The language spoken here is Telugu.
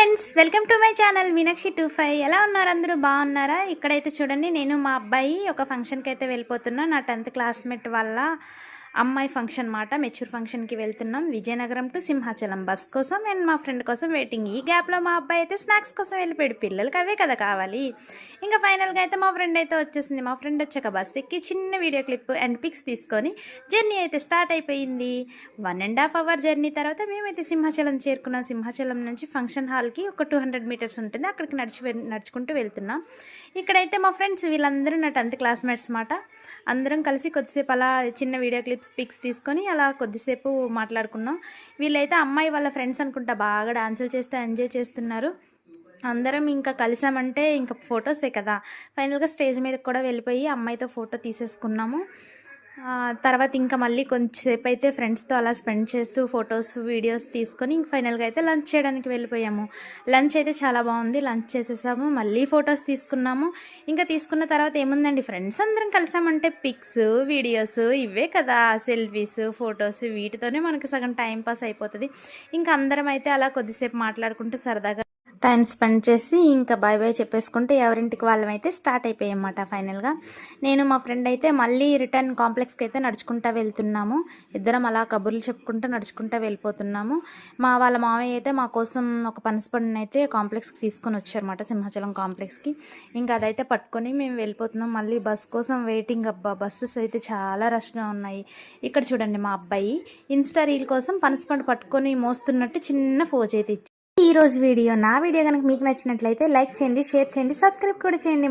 Friends, welcome to my channel Meenakshi 25. ఎలా ఉన్నారు? అందరూ బాగున్నారా? ఇక్కడైతే చూడండి, నేను మా అబ్బాయి ఒక ఫంక్షన్కి అయితే వెళ్ళిపోతున్నా. నా 10th క్లాస్మేట్ వాళ్ళ అమ్మాయి ఫంక్షన్ మాట, మెచ్యూర్ ఫంక్షన్కి వెళ్తున్నాం. విజయనగరం టు సింహాచలం బస్ కోసం అండ్ మా ఫ్రెండ్ కోసం వెయిటింగ్. ఈ గ్యాప్లో మా అబ్బాయి అయితే స్నాక్స్ కోసం వెళ్ళిపోయాడు. పిల్లలకి అవే కదా కావాలి. ఇంకా ఫైనల్గా అయితే మా ఫ్రెండ్ అయితే వచ్చేసింది. మా ఫ్రెండ్ వచ్చాక బస్ ఎక్కి చిన్న వీడియో క్లిప్ అండ్ పిక్స్ తీసుకొని జర్నీ అయితే స్టార్ట్ అయిపోయింది. 1.5 అవర్ జర్నీ తర్వాత మేమైతే సింహాచలం చేరుకున్నాం. సింహాచలం నుంచి ఫంక్షన్ హాల్కి ఒక 200 మీటర్స్ ఉంటుంది. అక్కడికి నడుచుకుంటూ వెళ్తున్నాం. ఇక్కడైతే మా ఫ్రెండ్స్ వీళ్ళందరూ నా 10th క్లాస్మేట్స్ మాట. అందరం కలిసి కొద్దిసేపు అలా చిన్న వీడియో క్లిప్స్ పిక్స్ తీసుకొని అలా కొద్దిసేపు మాట్లాడుకున్నాం. వీళ్ళైతే అమ్మాయి వాళ్ళ ఫ్రెండ్స్ అనుకుంటా, బాగా డాన్సులు చేస్తూ ఎంజాయ్ చేస్తున్నారు. అందరం ఇంకా కలిసామంటే ఇంకా ఫొటోసే కదా. ఫైనల్గా స్టేజ్ మీదకి కూడా వెళ్ళిపోయి అమ్మాయితో ఫోటో తీసేసుకున్నాము. తర్వాత ఇంకా మళ్ళీ కొంచెంసేపు అయితే ఫ్రెండ్స్తో అలా స్పెండ్ చేస్తూ ఫొటోస్ వీడియోస్ తీసుకొని ఇంక ఫైనల్గా అయితే లంచ్ చేయడానికి వెళ్ళిపోయాము. లంచ్ అయితే చాలా బాగుంది. లంచ్ చేసేసాము, మళ్ళీ ఫొటోస్ తీసుకున్నాము. ఇంకా తీసుకున్న తర్వాత ఏముందండి, ఫ్రెండ్స్ అందరం కలిసామంటే పిక్స్ వీడియోస్ ఇవే కదా, సెల్ఫీస్ ఫొటోస్, వీటితోనే మనకి సగం టైం పాస్ అయిపోతుంది. ఇంకా అందరం అయితే అలా కొద్దిసేపు మాట్లాడుకుంటూ సరదాగా టైం స్పెండ్ చేసి ఇంకా బాయ్ బాయ్ చెప్పేసుకుంటూ ఎవరింటికి వాళ్ళమైతే స్టార్ట్ అయిపోయామన్నమాట. ఫైనల్గా నేను మా ఫ్రెండ్ అయితే మళ్ళీ రిటర్న్ కాంప్లెక్స్కి అయితే నడుచుకుంటూ వెళ్తున్నాము. ఇద్దరం అలా కబుర్లు చెప్పుకుంటూ నడుచుకుంటూ వెళ్ళిపోతున్నాము. వాళ్ళ మావయ్య అయితే మా కోసం ఒక పనసపండుని అయితే కాంప్లెక్స్కి తీసుకొని వచ్చారన్నమాట, సింహాచలం కాంప్లెక్స్కి. ఇంకా అదైతే పట్టుకొని మేము వెళ్ళిపోతున్నాం. మళ్ళీ బస్ కోసం వెయిటింగ్. అబ్బా, బస్సెస్ అయితే చాలా రష్గా ఉన్నాయి. ఇక్కడ చూడండి, మా అబ్బాయి ఇన్స్టా రీల్ కోసం పనసపండు పట్టుకొని మోస్తున్నట్టు చిన్న ఫోజ్ అయితే ఇచ్చి. ఈ రోజు వీడియో, నా వీడియో కనుక మీకు నచ్చినట్లయితే లైక్ చేయండి, షేర్ చేయండి, సబ్స్క్రైబ్ కూడా చేయండి.